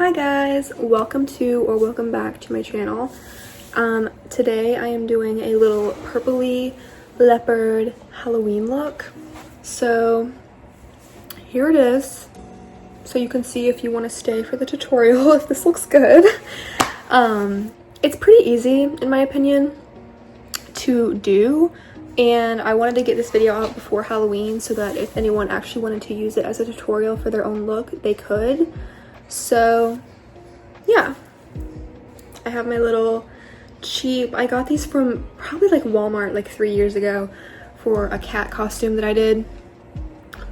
Hi guys, welcome back to my channel. Today I am doing a little purpley leopard Halloween look. So here it is. So you can see if you want to stay for the tutorial if this looks good. It's pretty easy in my opinion to do, and I wanted to get this video out before Halloween so that if anyone actually wanted to use it as a tutorial for their own look, they could. So yeah, I have my little cheap, I got these from probably like Walmart like 3 years ago for a cat costume that I did.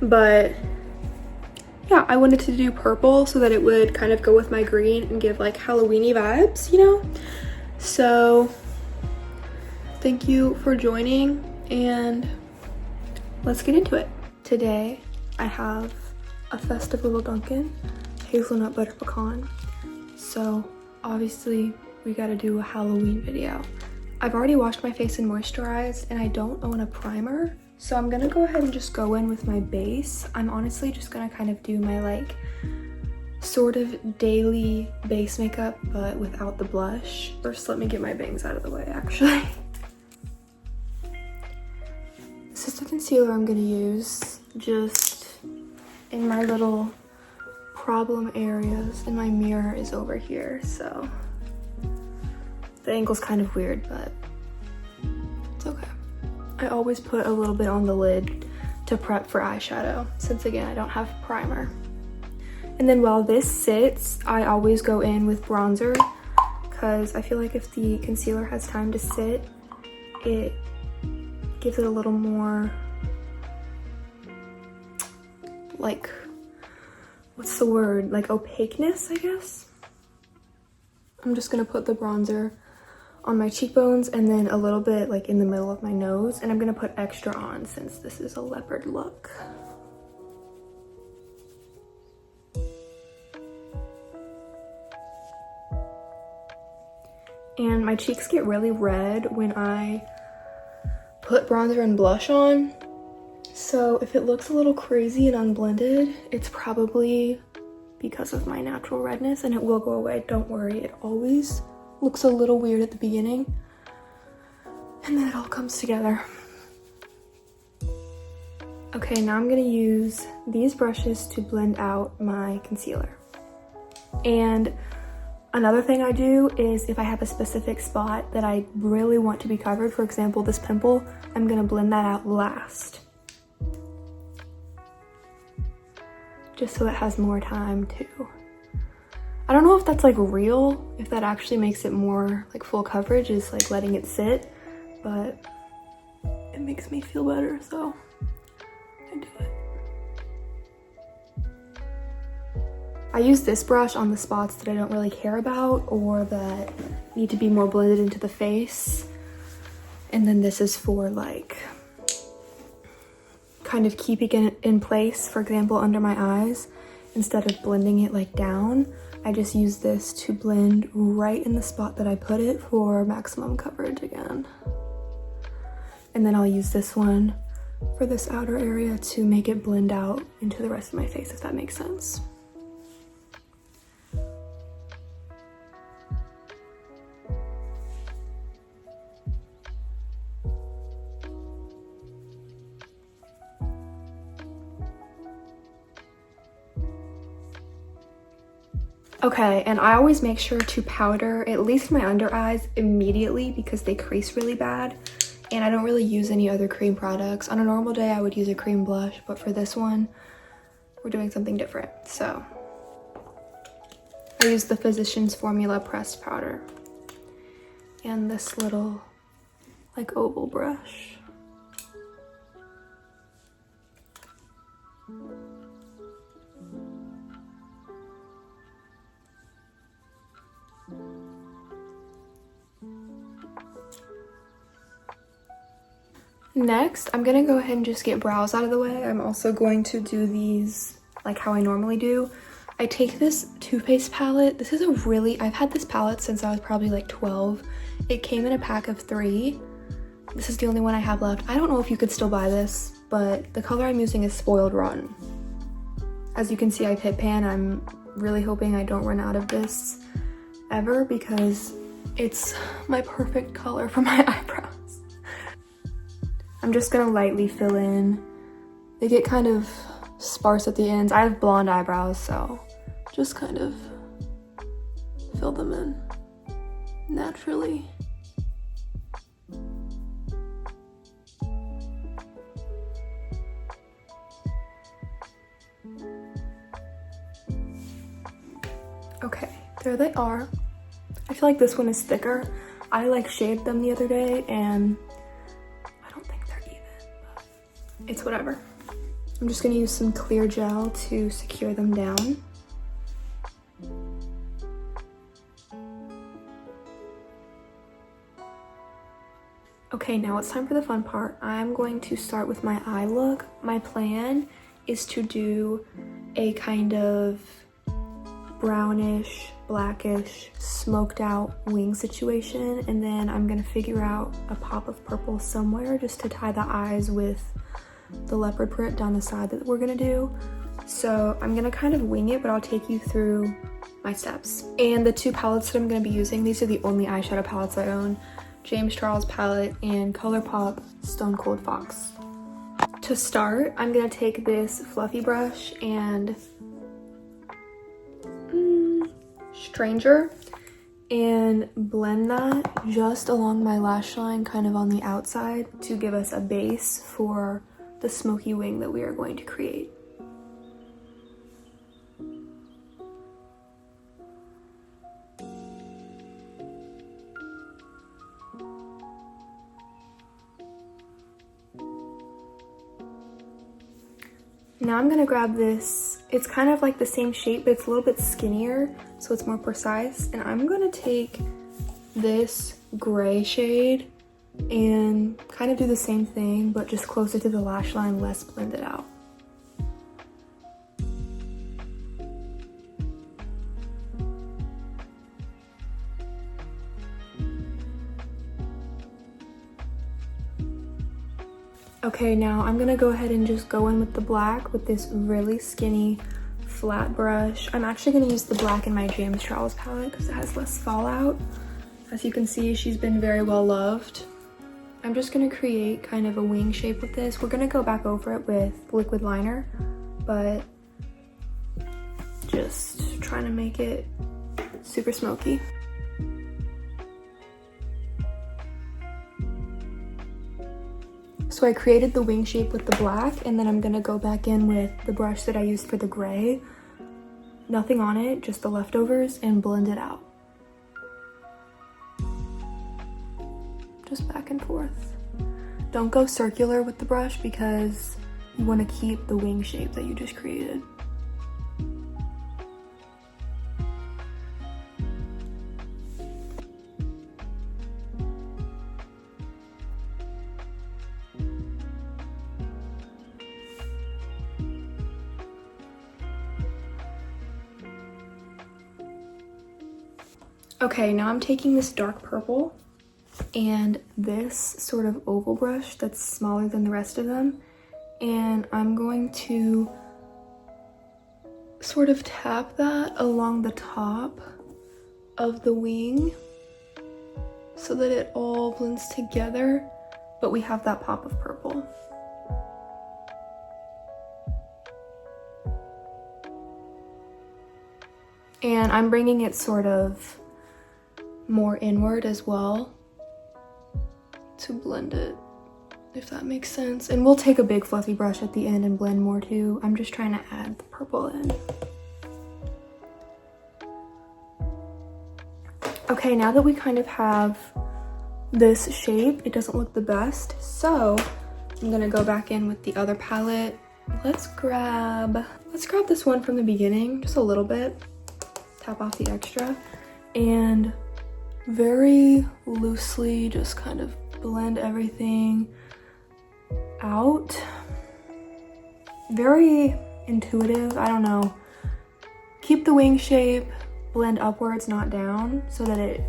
But yeah, I wanted to do purple so that it would kind of go with my green and give like Halloween-y vibes, you know? So thank you for joining and let's get into it. Today I have a Festival of Dunkin' hazelnut butter pecan. So obviously we gotta do a Halloween video. I've already washed my face and moisturized and I don't own a primer. So I'm gonna go ahead and just go in with my base. I'm honestly just gonna kind of do my like sort of daily base makeup but without the blush. First let me get my bangs out of the way actually. This is the concealer I'm gonna use just in my little problem areas, and my mirror is over here, so the angle's kind of weird, but it's okay. I always put a little bit on the lid to prep for eyeshadow, since again I don't have primer. And then while this sits, I always go in with bronzer because I feel like if the concealer has time to sit, it gives it a little more like, what's the word? Like opaqueness, I guess. I'm just gonna put the bronzer on my cheekbones and then a little bit like in the middle of my nose, and I'm gonna put extra on since this is a leopard look. And my cheeks get really red when I put bronzer and blush on. So if it looks a little crazy and unblended, it's probably because of my natural redness, and it will go away, don't worry. It always looks a little weird at the beginning and then it all comes together. Okay, now I'm gonna use these brushes to blend out my concealer. And another thing I do is if I have a specific spot that I really want to be covered, for example this pimple, I'm gonna blend that out last, just so it has more time to, I don't know if that's like real, if that actually makes it more like full coverage is like letting it sit, but it makes me feel better, so I do it. I use this brush on the spots that I don't really care about or that need to be more blended into the face, and then this is for like kind of keeping it in place, for example under my eyes. Instead of blending it like down, I just use this to blend right in the spot that I put it for maximum coverage again. And then I'll use this one for this outer area to make it blend out into the rest of my face, if that makes sense. Okay, and I always make sure to powder at least my under eyes immediately because they crease really bad, and I don't really use any other cream products. On a normal day I would use a cream blush, but for this one we're doing something different. So I use the Physicians Formula pressed powder and this little like oval brush. Next, I'm gonna go ahead and just get brows out of the way. I'm also going to do these like how I normally do. I take this Too Faced palette. This is a really, I've had this palette since I was probably like 12. It came in a pack of 3. This is the only one I have left. I don't know if you could still buy this, but the color I'm using is Spoiled Rotten. As you can see, I pit pan. I'm really hoping I don't run out of this ever because it's my perfect color for my eyebrows. I'm just gonna lightly fill in. They get kind of sparse at the ends. I have blonde eyebrows, so just kind of fill them in naturally. Okay, there they are. I feel like this one is thicker. I like shaved them the other day and I don't think they're even, but it's whatever. I'm just gonna use some clear gel to secure them down. Okay, now it's time for the fun part. I'm going to start with my eye look. My plan is to do a kind of brownish, blackish, smoked out wing situation, and then I'm gonna figure out a pop of purple somewhere just to tie the eyes with the leopard print down the side that we're gonna do. So I'm gonna kind of wing it, but I'll take you through my steps. And the two palettes that I'm gonna be using, these are the only eyeshadow palettes I own. James Charles palette and ColourPop Stone Cold Fox. To start, I'm gonna take this fluffy brush and Stranger and blend that just along my lash line, kind of on the outside, to give us a base for the smoky wing that we are going to create. Now I'm gonna grab this, it's kind of like the same shape, but it's a little bit skinnier, so it's more precise. And I'm gonna take this gray shade and kind of do the same thing, but just closer to the lash line, less blended out. Okay, now I'm gonna go ahead and just go in with the black with this really skinny flat brush. I'm actually gonna use the black in my James Charles palette because it has less fallout. As you can see, she's been very well loved. I'm just gonna create kind of a wing shape with this. We're gonna go back over it with liquid liner, but just trying to make it super smoky. So I created the wing shape with the black, and then I'm gonna go back in with the brush that I used for the gray. Nothing on it, just the leftovers, and blend it out. Just back and forth. Don't go circular with the brush because you wanna keep the wing shape that you just created. Okay, now I'm taking this dark purple and this sort of oval brush that's smaller than the rest of them, and I'm going to sort of tap that along the top of the wing so that it all blends together, but we have that pop of purple. And I'm bringing it sort of more inward as well to blend it, if that makes sense. And we'll take a big fluffy brush at the end and blend more too. I'm just trying to add the purple in. Okay, now that we kind of have this shape, it doesn't look the best, so I'm gonna go back in with the other palette. Let's grab this one from the beginning, just a little bit. Tap off the extra and very loosely just kind of blend everything out. Very intuitive, I don't know. Keep the wing shape, blend upwards, not down, so that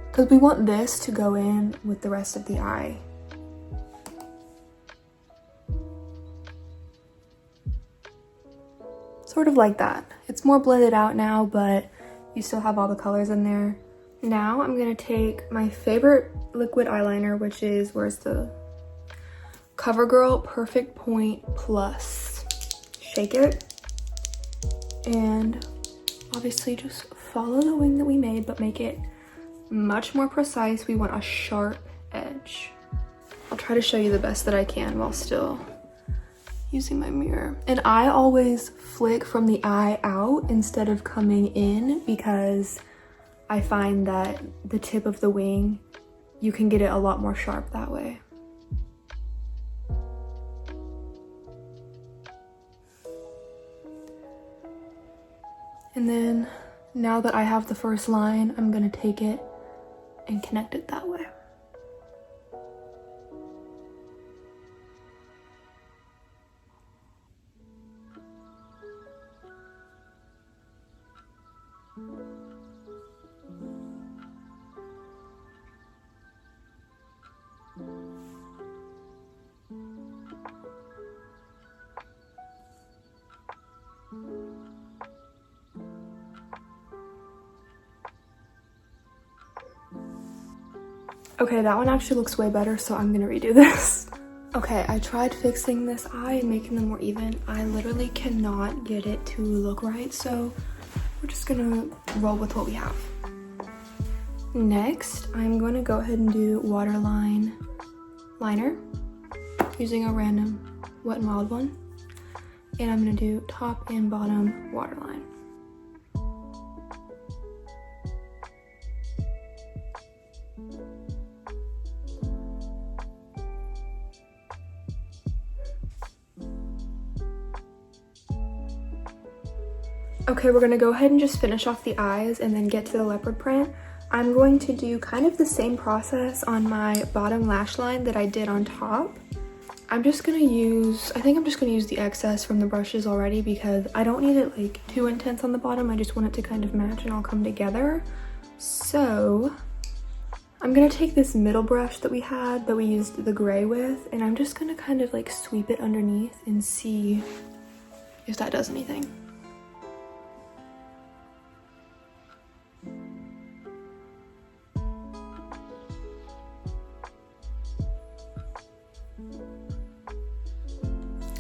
because we want this to go in with the rest of the eye. So sort of like that. It's more blended out now, but you still have all the colors in there. Now I'm gonna take my favorite liquid eyeliner, which is, where's the CoverGirl Perfect Point Plus. Shake it, and obviously just follow the wing that we made, but make it much more precise. We want a sharp edge. I'll try to show you the best that I can while still using my mirror. And I always flick from the eye out instead of coming in, because I find that the tip of the wing, you can get it a lot more sharp that way. And then now that I have the first line, I'm gonna take it and connect it that way. Okay, that one actually looks way better, so I'm gonna redo this. Okay, I tried fixing this eye and making them more even. I literally cannot get it to look right, so we're just gonna roll with what we have. Next, I'm gonna go ahead and do waterline liner using a random Wet n Wild one. And I'm gonna do top and bottom waterline. Okay, we're gonna go ahead and just finish off the eyes and then get to the leopard print. I'm going to do kind of the same process on my bottom lash line that I did on top. I'm just gonna use, I think I'm just gonna use the excess from the brushes already, because I don't need it like too intense on the bottom. I just want it to kind of match and all come together. So I'm gonna take this middle brush that we had, that we used the gray with, and I'm just gonna kind of like sweep it underneath and see if that does anything.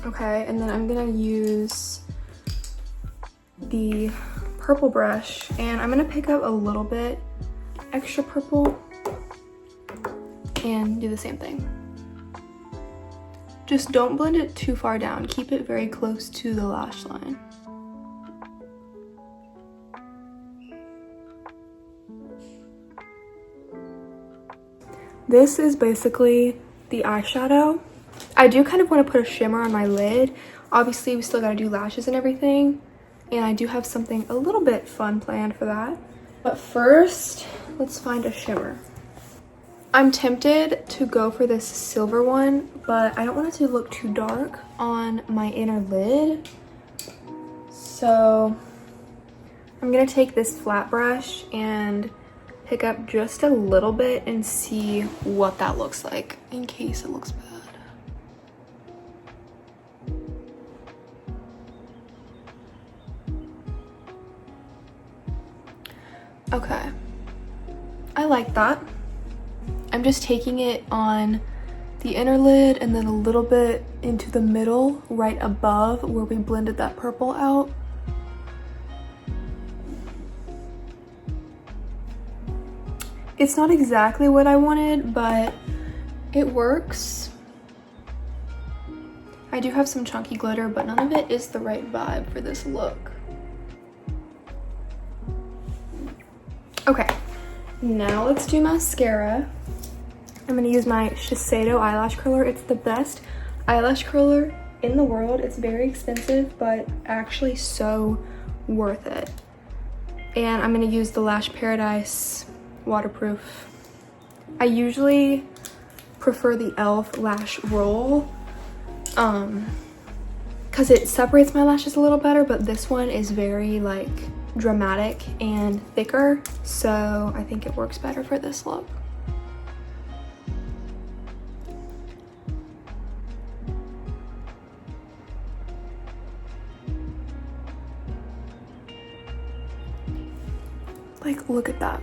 Okay, and then I'm gonna use the purple brush, and I'm gonna pick up a little bit extra purple and do the same thing. Just don't blend it too far down. Keep it very close to the lash line. This is basically the eyeshadow. I do kind of want to put a shimmer on my lid. Obviously, we still got to do lashes and everything. And I do have something a little bit fun planned for that. But first, let's find a shimmer. I'm tempted to go for this silver one, but I don't want it to look too dark on my inner lid. So I'm going to take this flat brush and pick up just a little bit and see what that looks like, in case it looks bad. Okay, I like that. I'm just taking it on the inner lid and then a little bit into the middle right above where we blended that purple out. It's not exactly what I wanted, but it works. I do have some chunky glitter, but none of it is the right vibe for this look. Okay, now let's do mascara. I'm gonna use my Shiseido eyelash curler. It's the best eyelash curler in the world. It's very expensive, but actually so worth it. And I'm gonna use the Lash Paradise waterproof. I usually prefer the e.l.f. lash roll because it separates my lashes a little better, but this one is very like dramatic and thicker, so I think it works better for this look. Like, look at that.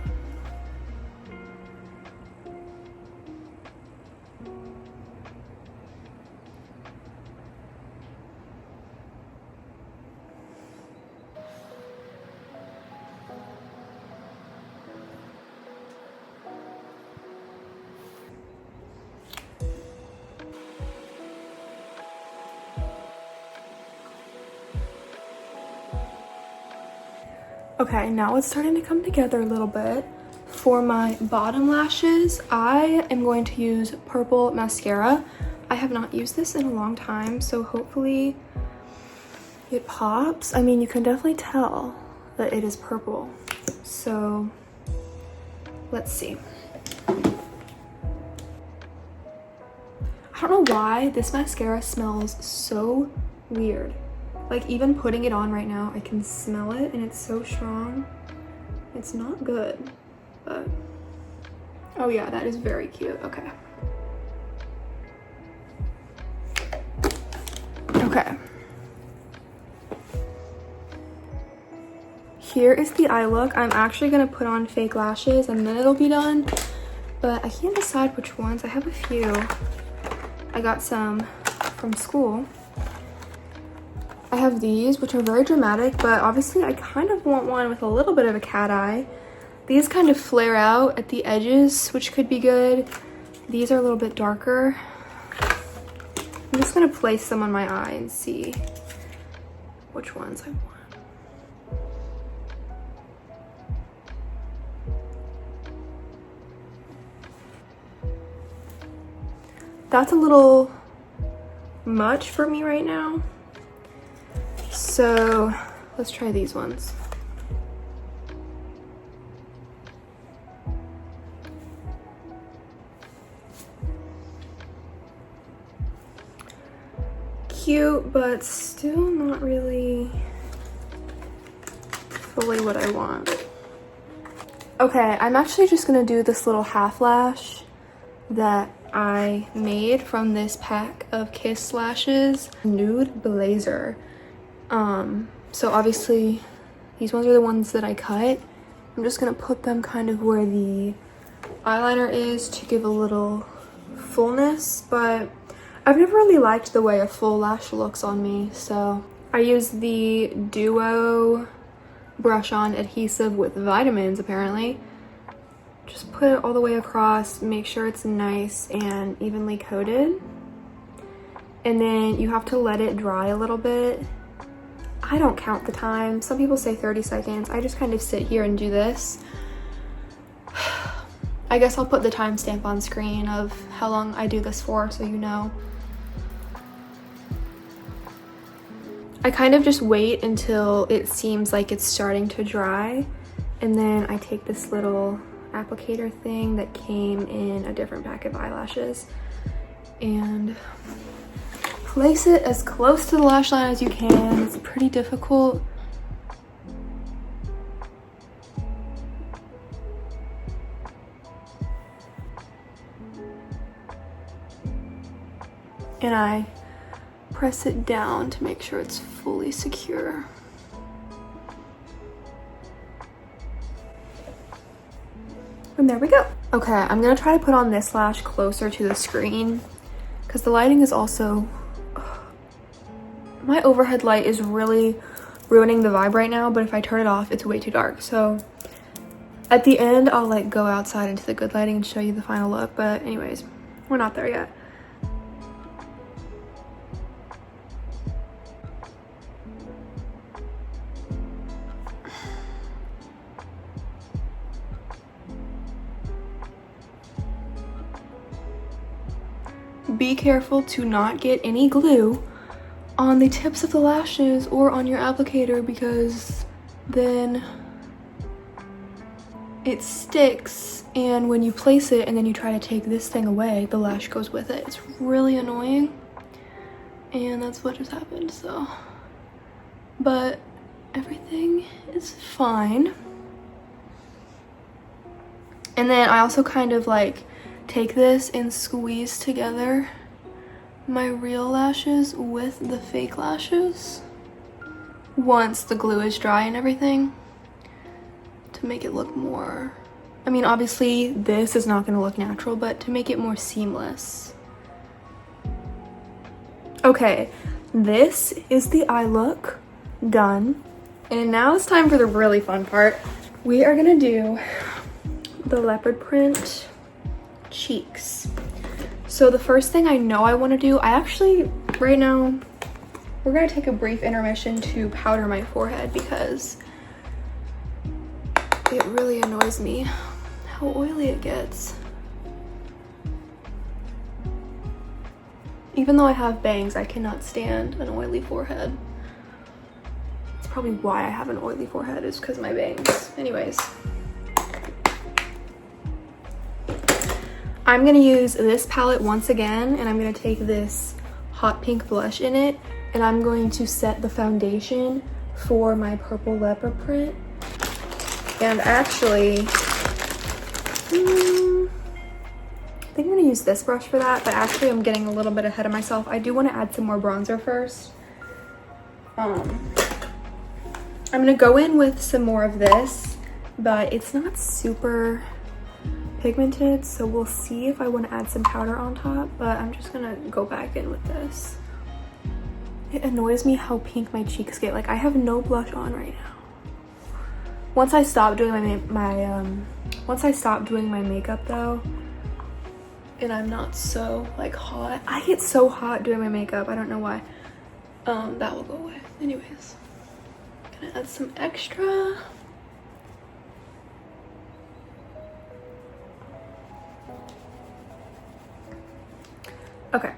Okay, now it's starting to come together a little bit. For my bottom lashes, I am going to use purple mascara. I have not used this in a long time, so hopefully it pops. I mean, you can definitely tell that it is purple. So let's see. I don't know why this mascara smells so weird. Like, even putting it on right now, I can smell it and it's so strong. It's not good, but oh yeah, that is very cute. Okay. Okay. Here is the eye look. I'm actually gonna put on fake lashes and then it'll be done, but I can't decide which ones. I have a few. I got some from school. I have these, which are very dramatic, but obviously I kind of want one with a little bit of a cat eye. These kind of flare out at the edges, which could be good. These are a little bit darker. I'm just gonna place them on my eye and see which ones I want. That's a little much for me right now. So let's try these ones. Cute, but still not really fully what I want. Okay, I'm actually just gonna do this little half lash that I made from this pack of Kiss lashes, Nude Blazer. So obviously these ones are the ones that I cut. I'm just gonna put them kind of where the eyeliner is to give a little fullness, but I've never really liked the way a full lash looks on me, so I use the Duo brush on adhesive with vitamins apparently. Just put it all the way across, make sure it's nice and evenly coated, and then you have to let it dry a little bit. I don't count the time. Some people say 30 seconds. I just kind of sit here and do this. I guess I'll put the timestamp on screen of how long I do this for so you know. I kind of just wait until it seems like it's starting to dry, and then I take this little applicator thing that came in a different pack of eyelashes and place it as close to the lash line as you can. It's pretty difficult. And I press it down to make sure it's fully secure. And there we go. Okay, I'm gonna try to put on this lash closer to the screen because the lighting is also, my overhead light is really ruining the vibe right now, but if I turn it off, it's way too dark. So at the end, I'll like go outside into the good lighting and show you the final look. But anyways, we're not there yet. Be careful to not get any glue on the tips of the lashes or on your applicator, because then it sticks, and when you place it and then you try to take this thing away, the lash goes with it. It's really annoying, and that's what just happened. So, but everything is fine. And then I also kind of like take this and squeeze together my real lashes with the fake lashes once the glue is dry and everything, to make it look more, I mean, obviously this is not gonna look natural, but to make it more seamless. Okay, this is the eye look done. And now it's time for the really fun part. We are gonna do the leopard print cheeks. So the first thing I know I wanna do, right now, we're gonna take a brief intermission to powder my forehead because it really annoys me how oily it gets. Even though I have bangs, I cannot stand an oily forehead. It's probably why I have an oily forehead, is because of my bangs. Anyways. I'm gonna use this palette once again, and I'm gonna take this hot pink blush in it, and I'm going to set the foundation for my purple leopard print. And actually, I think I'm gonna use this brush for that, but actually I'm getting a little bit ahead of myself. I do wanna add some more bronzer first. I'm gonna go in with some more of this, but it's not super pigmented, so we'll see if I wanna add some powder on top, but I'm just gonna go back in with this. It annoys me how pink my cheeks get. Like, I have no blush on right now. Once I stop doing my makeup though, and I'm not so like hot. I get so hot doing my makeup, I don't know why. That will go away. Anyways, gonna add some extra. Okay.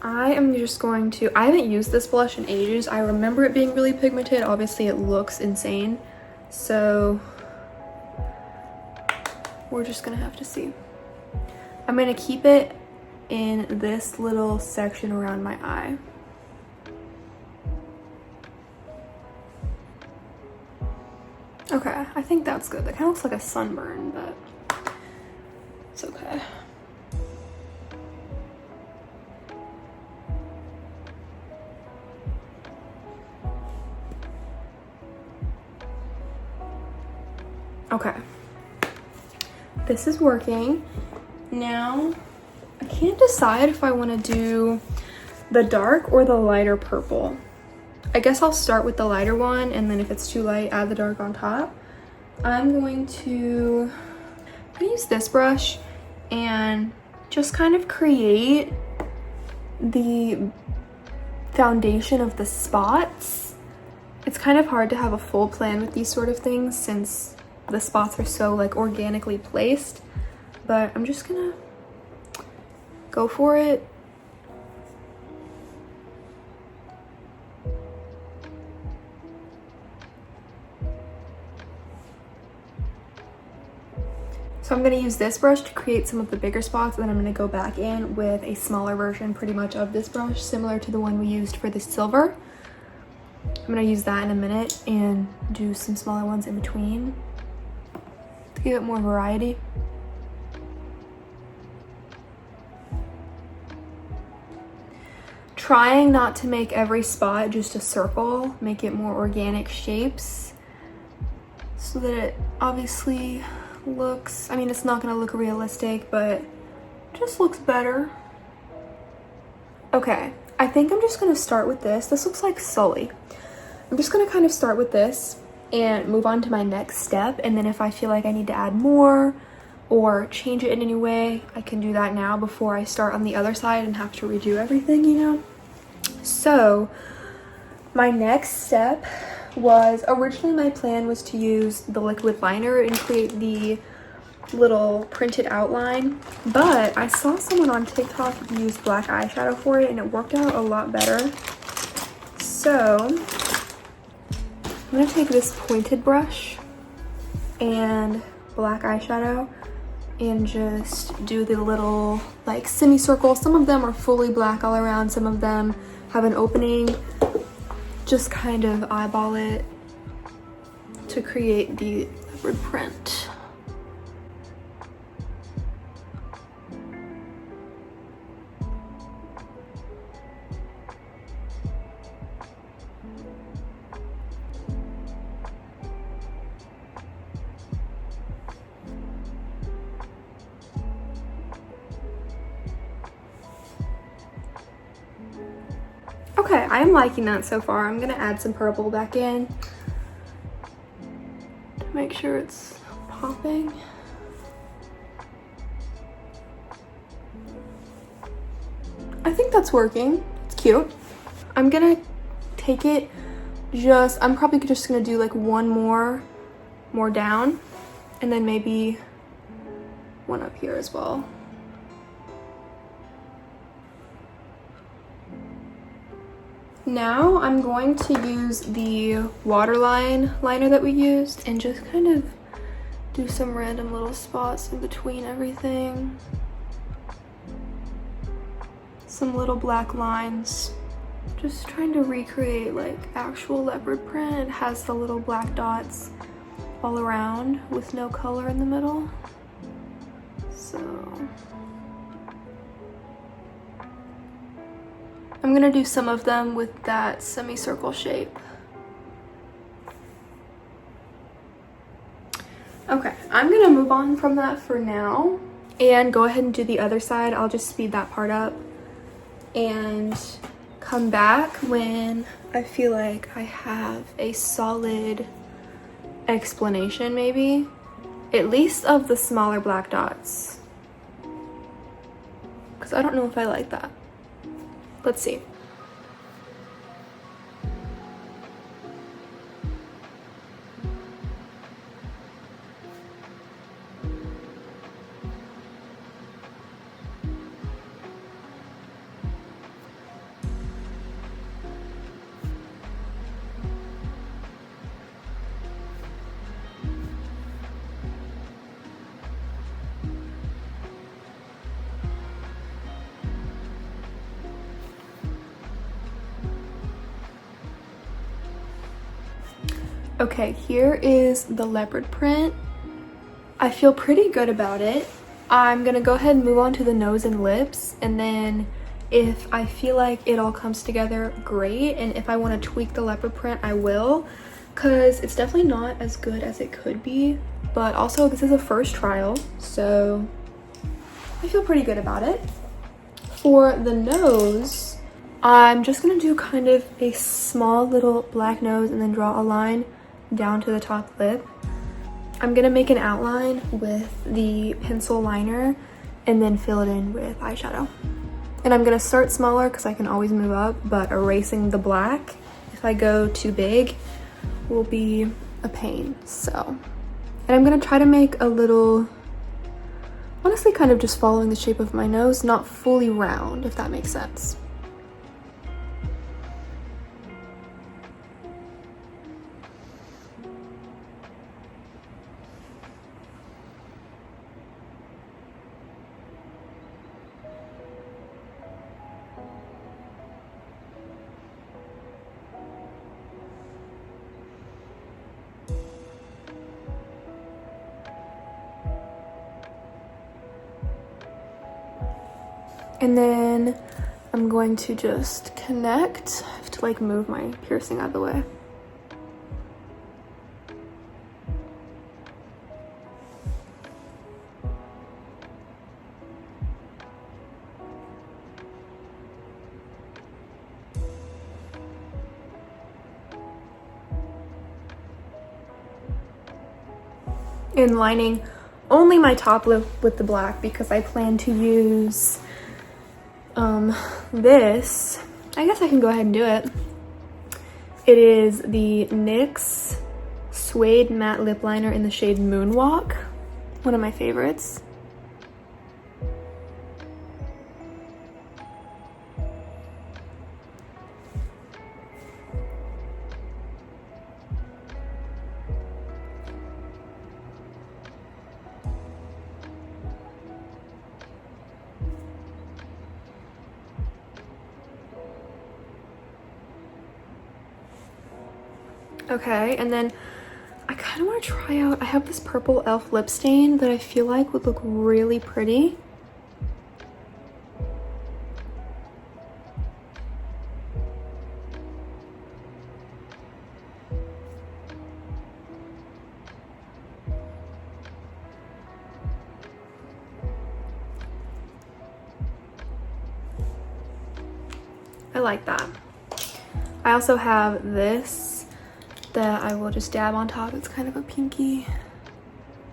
I am just going to, I haven't used this blush in ages. I remember it being really pigmented. Obviously it looks insane. So we're just gonna have to see. I'm gonna keep it in this little section around my eye. Okay, I think that's good. That kind of looks like a sunburn, but it's okay. Okay, this is working. Now, I can't decide if I want to do the dark or the lighter purple. I guess I'll start with the lighter one, and then if it's too light, add the dark on top. I'm going to use this brush and just kind of create the foundation of the spots. It's kind of hard to have a full plan with these sort of things since the spots are so like organically placed, but I'm just gonna go for it. So I'm gonna use this brush to create some of the bigger spots, and then I'm gonna go back in with a smaller version pretty much of this brush, similar to the one we used for the silver. I'm gonna use that in a minute and do some smaller ones in between to give it more variety. Trying not to make every spot just a circle, make it more organic shapes so that it obviously looks, I mean, it's not gonna look realistic, but just looks better. Okay, I think I'm just gonna start with this. This looks like Sully. I'm just gonna kind of start with this and move on to my next step, and then if I feel like I need to add more or change it in any way, I can do that now before I start on the other side and have to redo everything, you know? So my next step was, originally my plan was to use the liquid liner and create the little printed outline, but I saw someone on TikTok use black eyeshadow for it and it worked out a lot better. So I'm gonna take this pointed brush and black eyeshadow and just do the little like semicircle. Some of them are fully black all around, some of them have an opening. Just kind of eyeball it to create the leopard print. Okay, I am liking that so far. I'm gonna add some purple back in to make sure it's popping. I think that's working. It's cute. I'm gonna take it I'm probably just gonna do like one more down, and then maybe one up here as well. Now I'm going to use the waterline liner that we used and just kind of do some random little spots in between everything. Some little black lines. Just trying to recreate like actual leopard print. It has the little black dots all around with no color in the middle. So I'm gonna do some of them with that semicircle shape. Okay, I'm gonna move on from that for now and go ahead and do the other side. I'll just speed that part up and come back when I feel like I have a solid explanation, maybe, at least of the smaller black dots, because I don't know if I like that. Let's see. Okay, here is the leopard print. I feel pretty good about it. I'm gonna go ahead and move on to the nose and lips, and then if I feel like it all comes together, great, and if I want to tweak the leopard print, I will, because it's definitely not as good as it could be, but also this is a first trial, so I feel pretty good about it. For the nose, I'm just gonna do kind of a small little black nose and then draw a line down to the top lip. I'm gonna make an outline with the pencil liner and then fill it in with eyeshadow. And I'm gonna start smaller because I can always move up, but erasing the black, if I go too big, will be a pain, so. And I'm gonna try to make a little, honestly kind of just following the shape of my nose, not fully round, if that makes sense. And then I'm going to just connect. I have to like move my piercing out of the way. And lining only my top lip with the black because I plan to use this. I guess I can go ahead and do it. It is the NYX Suede Matte Lip Liner in the shade Moonwalk, one of my favorites. Okay, and then I kind of want to try out, I have this purple e.l.f. lip stain that I feel like would look really pretty. I like that. I also have this that I will just dab on top. It's kind of a pinky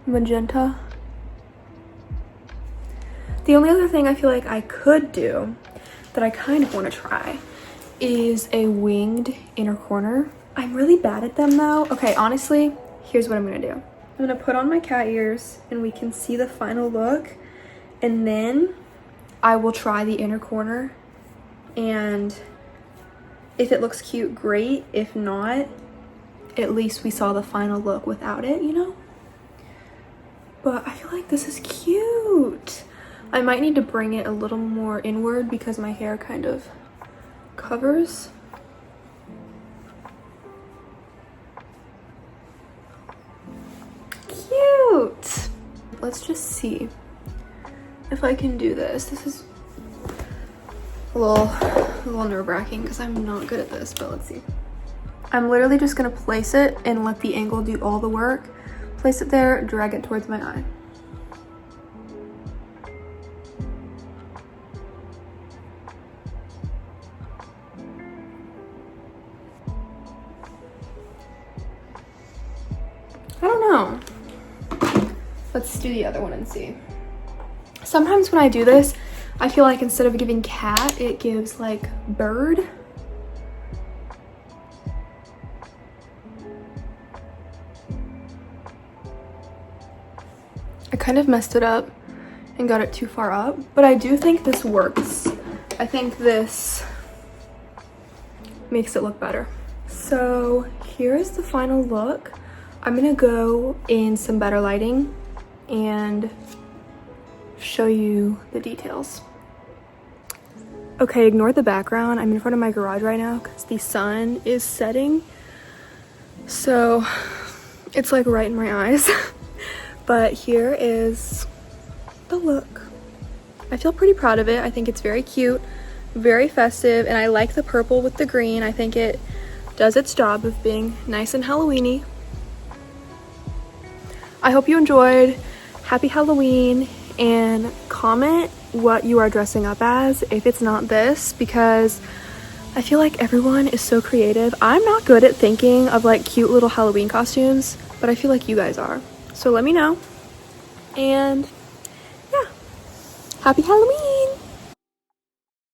magenta. The only other thing I feel like I could do that I kind of want to try is a winged inner corner. I'm really bad at them though. Okay, honestly, here's what I'm gonna do. I'm gonna put on my cat ears and we can see the final look, and then I will try the inner corner, and if it looks cute, great. If not, at least we saw the final look without it, you know? But I feel like this is cute. I might need to bring it a little more inward because my hair kind of covers. Cute. Let's just see if I can do this. This is a little nerve-wracking because I'm not good at this, but let's see. I'm literally just gonna place it and let the angle do all the work. Place it there, drag it towards my eye. I don't know. Let's do the other one and see. Sometimes when I do this, I feel like instead of giving cat, it gives like bird. I kind of messed it up and got it too far up, but I do think this works. I think this makes it look better. So here's the final look. I'm gonna go in some better lighting and show you the details. Okay, ignore the background. I'm in front of my garage right now because the sun is setting. So it's like right in my eyes. But here is the look. I feel pretty proud of it. I think it's very cute, very festive, and I like the purple with the green. I think it does its job of being nice and Halloween-y. I hope you enjoyed. Happy Halloween, and comment what you are dressing up as if it's not this, because I feel like everyone is so creative. I'm not good at thinking of like cute little Halloween costumes, but I feel like you guys are. So let me know. And yeah, happy Halloween!